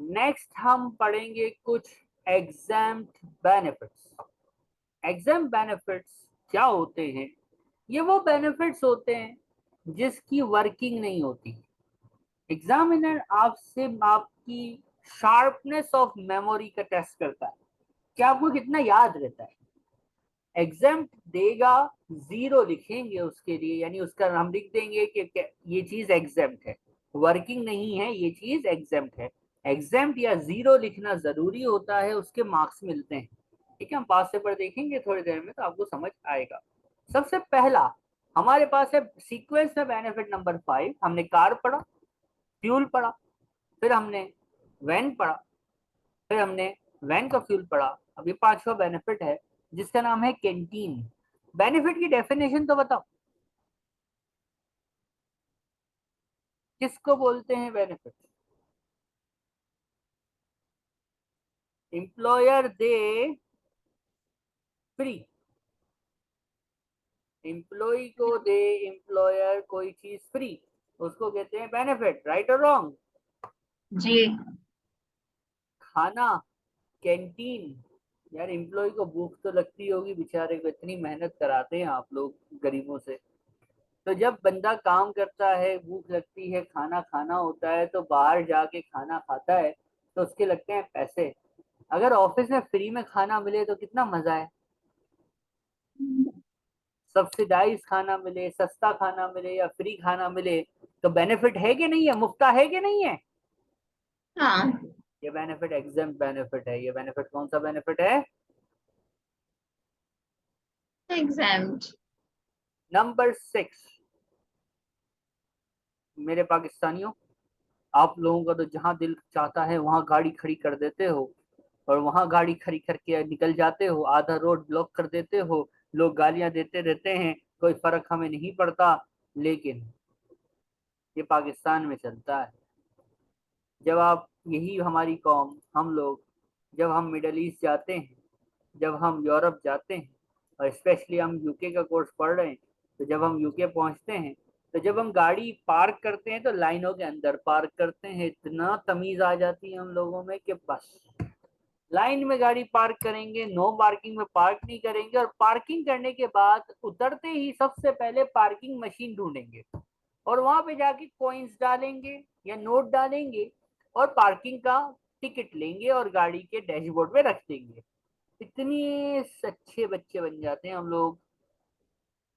Next हम पढ़ेंगे कुछ एग्जाम्प्ट बेनिफिट्स। एग्जाम बेनिफिट्स क्या होते हैं? ये वो बेनिफिट्स होते हैं जिसकी वर्किंग नहीं होती। एग्जामिनर आपसे आपकी शार्पनेस ऑफ मेमोरी का टेस्ट करता है कि आपको कितना याद रहता है। एग्जाम देगा, जीरो लिखेंगे उसके लिए, यानी उसका हम लिख देंगे कि ये चीज एग्जाम्ट है, वर्किंग नहीं है, ये चीज एग्जाम्ट है। एग्जाम्ट या जीरो लिखना जरूरी होता है, उसके मार्क्स मिलते हैं। ठीक है, हम पास पेपर देखेंगे थोड़ी देर में तो आपको समझ आएगा। सबसे पहला हमारे पास है सीक्वेंस में बेनिफिट नंबर 5। हमने कार पढ़ा, फ्यूल पढ़ा, फिर हमने वैन पढ़ा, फिर हमने वैन का फ्यूल पढ़ा। अब ये पांचवा बेनिफिट है जिसका नाम है कैंटीन। बेनिफिट की डेफिनेशन तो बताओ, किसको बोलते हैं benefit? Employer they free, employ को दे एम्प्लॉयर कोई चीज फ्री, उसको कहते हैं बेनिफिट। राइट और रॉन्ग? जी। खाना, कैंटीन। यार एम्प्लॉय को भूख तो लगती होगी, बेचारे को इतनी मेहनत कराते हैं आप लोग गरीबों से। तो जब बंदा काम करता है, भूख लगती है, खाना खाना होता है, तो बाहर जाके खाना खाता है तो उसके लगते हैं पैसे। अगर ऑफिस में फ्री में खाना मिले तो कितना मजा है। सब्सिडाइज खाना मिले, सस्ता खाना मिले या फ्री खाना मिले, तो बेनिफिट है कि नहीं है? मुफ्ता है कि नहीं है? हाँ। ये बेनिफिट एग्जाम बेनिफिट है। ये बेनिफिट कौन सा बेनिफिट है? एग्जाम्ड। नंबर 6। मेरे पाकिस्तानियों, आप लोगों का तो जहां दिल चाहता है वहां गाड़ी खड़ी कर देते हो, और वहां गाड़ी खड़ी करके निकल जाते हो, आधा रोड ब्लॉक कर देते हो, लोग गालियां देते रहते हैं, कोई फर्क हमें नहीं पड़ता। लेकिन ये पाकिस्तान में चलता है। जब आप, यही हमारी कौम, हम लोग, जब हम मिडल ईस्ट जाते हैं, जब हम यूरोप जाते हैं, और स्पेशली हम यूके का कोर्स पढ़ रहे हैं, तो जब हम यूके पहुंचते हैं, तो जब हम गाड़ी पार्क करते हैं तो लाइनों के अंदर पार्क करते हैं। इतना तमीज आ जाती है हम लोगों में कि बस, लाइन में गाड़ी पार्क करेंगे, नो पार्किंग में पार्क नहीं करेंगे, और पार्किंग करने के बाद उतरते ही सबसे पहले पार्किंग मशीन ढूंढेंगे और वहां पे जाके कॉइन्स डालेंगे या नोट डालेंगे और पार्किंग का टिकट लेंगे और गाड़ी के डैशबोर्ड में रख देंगे। इतने अच्छे बच्चे बन जाते हैं हम लोग।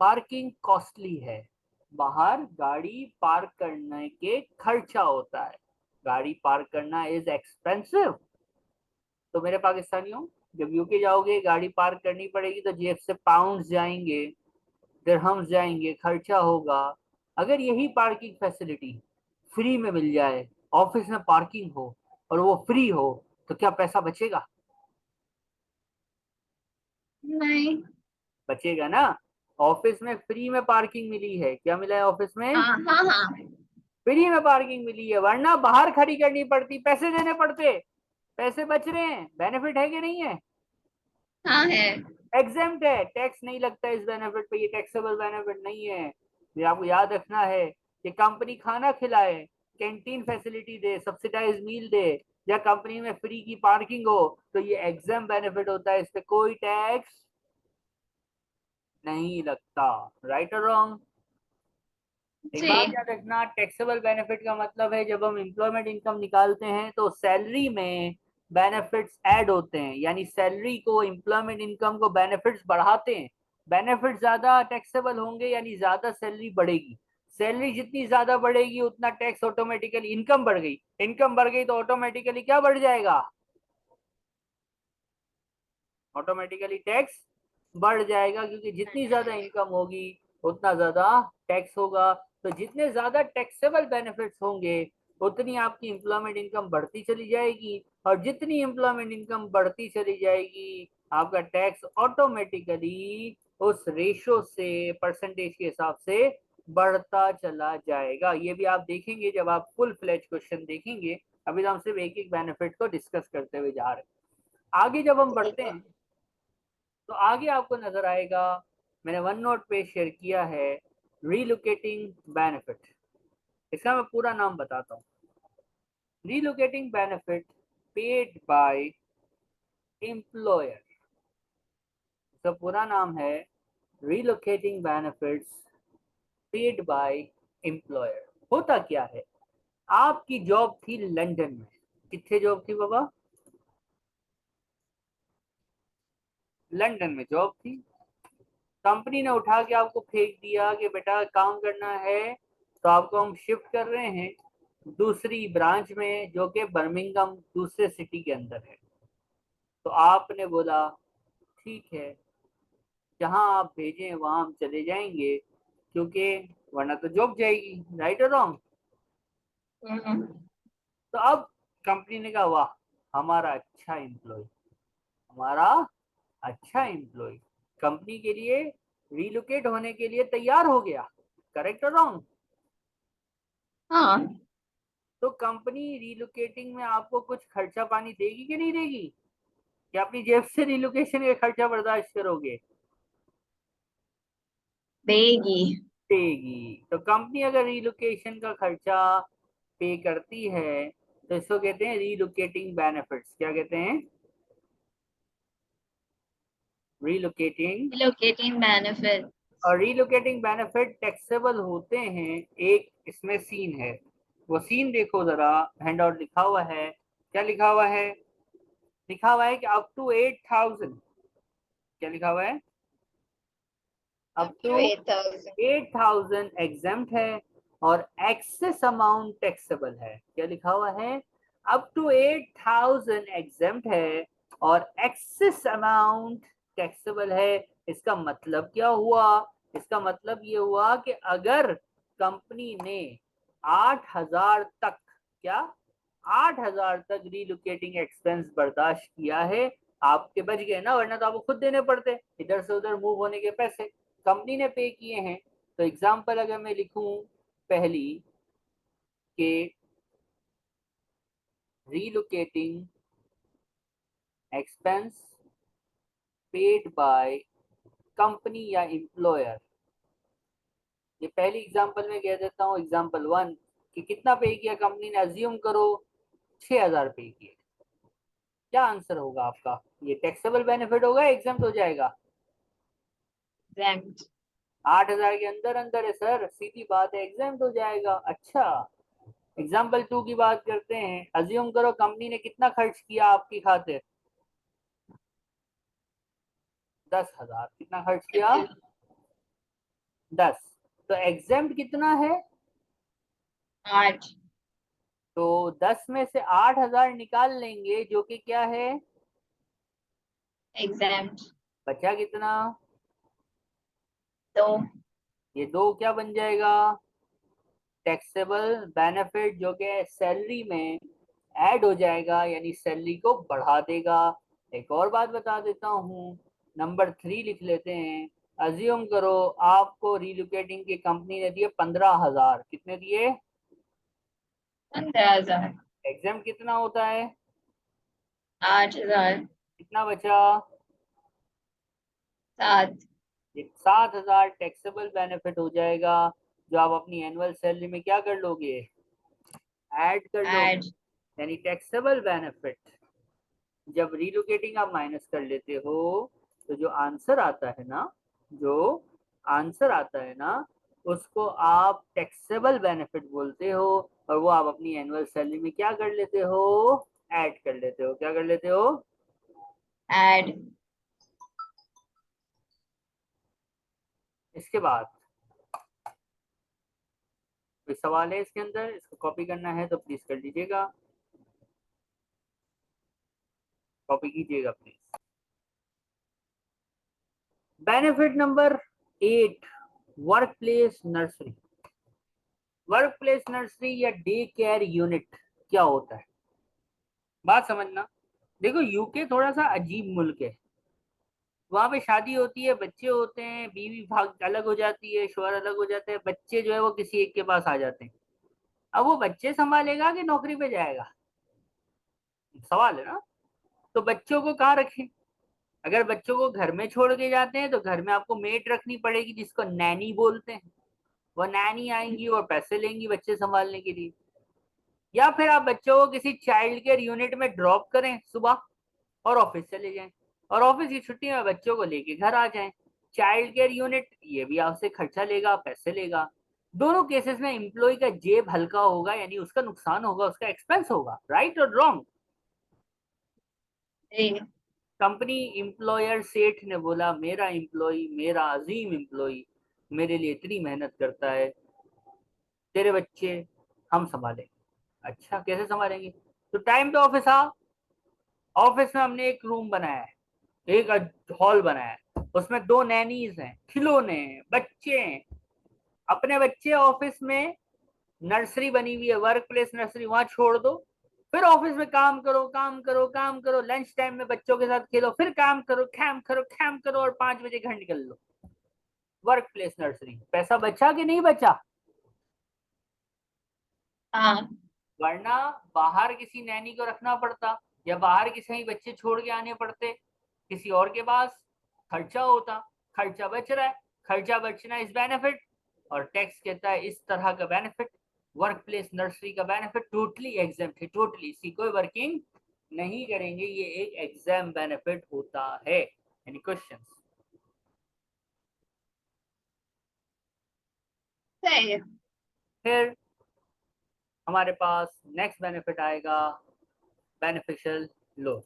पार्किंग कॉस्टली है, बाहर गाड़ी पार्क करने के खर्चा होता है, गाड़ी पार्क करना इज एक्सपेंसिव। तो मेरे पाकिस्तानियों, जब यूके जाओगे गाड़ी पार्क करनी पड़ेगी तो जेब से पाउंड्स जाएंगे, दिरहम्स जाएंगे, खर्चा होगा। अगर यही पार्किंग फैसिलिटी फ्री में मिल जाए, ऑफिस में पार्किंग हो और वो फ्री हो, तो क्या पैसा बचेगा? नहीं। बचेगा ना। ऑफिस में फ्री में पार्किंग मिली है, क्या मिला है ऑफिस में? हाँ हाँ हाँ। फ्री में पार्किंग मिली है, वरना बाहर खड़ी करनी पड़ती, पैसे देने पड़ते। पैसे बच रहे हैं, बेनिफिट है कि नहीं है? हाँ है। एग्जेम्प्ट है, टैक्स नहीं लगता इस बेनिफिट पे, ये टैक्सेबल बेनिफिट नहीं है। ये आपको याद रखना है कि कंपनी खाना खिलाए, कैंटीन फैसिलिटी दे, सब्सिडाइज मील दे, या कंपनी में फ्री की पार्किंग हो, तो ये एग्जाम बेनिफिट होता है, इस पे कोई टैक्स नहीं लगता। राइट और रॉन्ग? एक बात जी। याद रखना, टैक्सेबल बेनिफिट का मतलब है जब हम एम्प्लॉयमेंट इनकम निकालते हैं तो सैलरी में बेनिफिट्स ऐड होते हैं, यानी सैलरी को, एम्प्लॉयमेंट इनकम को बेनिफिट्स बढ़ाते हैं। बेनिफिट ज्यादा टैक्सेबल होंगे यानी ज्यादा सैलरी बढ़ेगी। सैलरी जितनी ज्यादा बढ़ेगी उतना टैक्स ऑटोमेटिकली, इनकम बढ़ गई, इनकम बढ़ गई तो ऑटोमेटिकली क्या बढ़ जाएगा? ऑटोमेटिकली टैक्स बढ़ जाएगा, क्योंकि जितनी ज्यादा इनकम होगी उतना ज्यादा टैक्स होगा। तो जितने ज्यादा टैक्सेबल बेनिफिट्स होंगे उतनी आपकी एम्प्लॉयमेंट इनकम बढ़ती चली जाएगी, और जितनी एम्प्लॉयमेंट इनकम बढ़ती चली जाएगी आपका टैक्स ऑटोमेटिकली उस रेशो से, परसेंटेज के हिसाब से बढ़ता चला जाएगा। ये भी आप देखेंगे जब आप फुल फ्लेज क्वेश्चन देखेंगे। अभी तो हम सिर्फ एक एक बेनिफिट को डिस्कस करते हुए जा रहे हैं। आगे जब हम बढ़ते हैं तो आगे आपको नजर आएगा, मैंने वन नोट पे शेयर किया है, रीलोकेटिंग बेनिफिट। इसका मैं पूरा नाम बताता हूँ। relocating benefit paid by employer, इसका पूरा नाम है relocating benefits paid by employer। होता क्या है, आपकी जॉब थी लंदन में, कितने जॉब थी बाबा, लंदन में जॉब थी। कंपनी ने उठा के आपको फेंक दिया कि बेटा काम करना है, तो आपको हम शिफ्ट कर रहे हैं दूसरी ब्रांच में जो कि बर्मिंघम दूसरे सिटी के अंदर है। तो आपने बोला ठीक है, जहां आप भेजें वहां हम चले जाएंगे, क्योंकि वरना तो जॉब जाएगी, राइट और रॉन्ग। हम्म। तो अब कंपनी ने कहा वाह, हमारा अच्छा एम्प्लॉय, हमारा अच्छा एम्प्लॉय कंपनी के लिए रिलोकेट होने के लिए तैयार हो गया, करेक्ट और रॉन्ग। हाँ, तो कंपनी रिलोकेटिंग में आपको कुछ खर्चा पानी देगी कि नहीं देगी, या अपनी जेब से रिलोकेशन का खर्चा बर्दाश्त करोगे। देगी। देगी। तो कंपनी अगर रिलोकेशन का खर्चा पे करती है तो इसको कहते हैं रिलोकेटिंग बेनिफिट्स। क्या कहते हैं, रिलोकेटिंग। Relocating benefit। और रिलोकेटिंग बेनिफिट टैक्सेबल होते हैं। एक इसमें सीन है, वो सीन देखो जरा, हैंड आउट लिखा हुआ है। क्या लिखा हुआ है, लिखा हुआ है कि अप टू 8,000, क्या लिखा हुआ है, up Up to to 8,000। 8,000 exempt है और एक्सेस अमाउंट टैक्सेबल है। क्या लिखा हुआ है, अप टू 8,000 एग्जेम्प्ट है और एक्सेस अमाउंट टैक्सेबल है। इसका मतलब क्या हुआ, इसका मतलब ये हुआ कि अगर कंपनी ने 8,000 तक, क्या 8,000 तक रिलोकेटिंग एक्सपेंस बर्दाश्त किया है, आपके बच गए ना, वरना तो आपको खुद देने पड़ते इधर से उधर मूव होने के पैसे, कंपनी ने पे किए हैं। तो एग्जांपल अगर मैं लिखूं पहली के relocating expense paid by company या एम्प्लॉयर, ये पहली एग्जांपल में कह देता हूँ एग्जांपल वन, कि कितना पे किया कंपनी ने, अज्यूम करो 6,000 पे किए। क्या आंसर होगा आपका, ये टैक्सेबल बेनिफिट होगा, एग्जाम्प्ट हो जाएगा। Exempt। 8,000 के अंदर अंदर है सर, सीधी बात है, एग्जाम्प्ट हो जाएगा। अच्छा, एग्जाम्पल टू की बात करते हैं। अज्यूम करो कंपनी ने कितना खर्च किया आपकी खातिर, 10,000। कितना खर्च किया, 10। तो एग्जाम्प्ट कितना है, 8। तो 10 में से 8,000 निकाल लेंगे जो कि क्या है, Exempt। बचा कितना, 2। ये दो क्या बन जाएगा, टैक्सेबल बेनिफिट जो कि सैलरी में ऐड हो जाएगा, यानी सैलरी को बढ़ा देगा। एक और बात बता देता हूँ, नंबर 3 लिख लेते हैं। अज्यूम करो आपको रिलोकेटिंग की कंपनी ने दिए 15,000, कितने दिए, 15,000। एग्जाम कितना होता है, 8,000। कितना बचा, 7। ये 7,000 टैक्सेबल बेनिफिट हो जाएगा, जो आप अपनी एनुअल सैलरी में क्या कर लोगे, ऐड कर लोगे। Add। यानी टैक्सेबल बेनिफिट जब रिलोकेटिंग आप माइनस कर लेते हो, तो जो आंसर आता है ना, जो आंसर आता है ना, उसको आप टैक्सेबल बेनिफिट बोलते हो। और वो आप अपनी एनुअल सैलरी में क्या कर लेते हो, ऐड कर लेते हो। क्या कर लेते हो, Add। इसके बाद कोई सवाल है इसके अंदर, इसको कॉपी करना है तो प्लीज कर लीजिएगा, कॉपी कीजिएगा please. Benefit number 8, work place nursery. Work place nursery या डे केयर यूनिट क्या होता है, बात समझना। देखो यूके थोड़ा सा अजीब मुल्क है, वहां पे शादी होती है, बच्चे होते हैं, बीवी भाग अलग हो जाती है, शोहर अलग हो जाते हैं, बच्चे जो है वो किसी एक के पास आ जाते हैं। अब वो बच्चे संभालेगा कि नौकरी पे जाएगा, सवाल है ना। तो बच्चों को कहाँ रखें, अगर बच्चों को घर में छोड़ के जाते हैं तो घर में आपको मेड रखनी पड़ेगी, जिसको नैनी बोलते हैं। वो नैनी आएंगी और पैसे लेंगी बच्चे संभालने के लिए। या फिर आप बच्चों को किसी चाइल्ड केयर यूनिट में ड्रॉप करें सुबह और ऑफिस चले जाएं, और ऑफिस की छुट्टी में बच्चों को लेके घर आ जाएं। चाइल्ड केयर यूनिट ये भी आपसे खर्चा लेगा, पैसे लेगा। दोनों केसेस में एम्प्लॉय का जेब हल्का होगा, यानी उसका नुकसान होगा, उसका एक्सपेंस होगा। राइट और रॉन्ग? जी। कंपनी एम्प्लॉयर सेठ ने बोला, मेरा एम्प्लॉय, मेरा अजीम एम्प्लॉय मेरे लिए इतनी मेहनत करता है, तेरे बच्चे हम संभालेंगे। अच्छा, कैसे संभालेंगे? तो टाइम पे ऑफिस आ। ऑफिस में हमने एक रूम बनाया है, एक हॉल बनाया है, उसमें 2 नैनीज हैं, खिलौने हैं, बच्चे हैं। अपने बच्चे ऑफिस में, नर्सरी बनी हुई है, वर्क प्लेस नर्सरी, वहां छोड़ दो। फिर ऑफिस में काम करो, काम करो, काम करो, लंच टाइम में बच्चों के साथ खेलो, फिर काम करो, खैम करो, खैम करो, और 5 बजे घर निकल लो। Work place nursery. पैसा बचा कि नहीं बचा? हाँ। वरना बाहर किसी नैनी को रखना पड़ता, या बाहर किसी ही बच्चे छोड़ के आने पड़ते किसी और के पास, खर्चा होता। खर्चा बच रहा है, खर्चा बचना इस बेनिफिट, और टैक्स कहता है इस तरह का बेनिफिट। वर्क प्लेस नर्सरी का बेनिफिट टोटली एग्जाम्प्ट है, टोटली, इसी कोई वर्किंग नहीं करेंगे, ये एक एग्जाम बेनिफिट होता है। Any questions? सही है। फिर हमारे पास नेक्स्ट बेनिफिट आएगा, बेनिफिशियल लोन।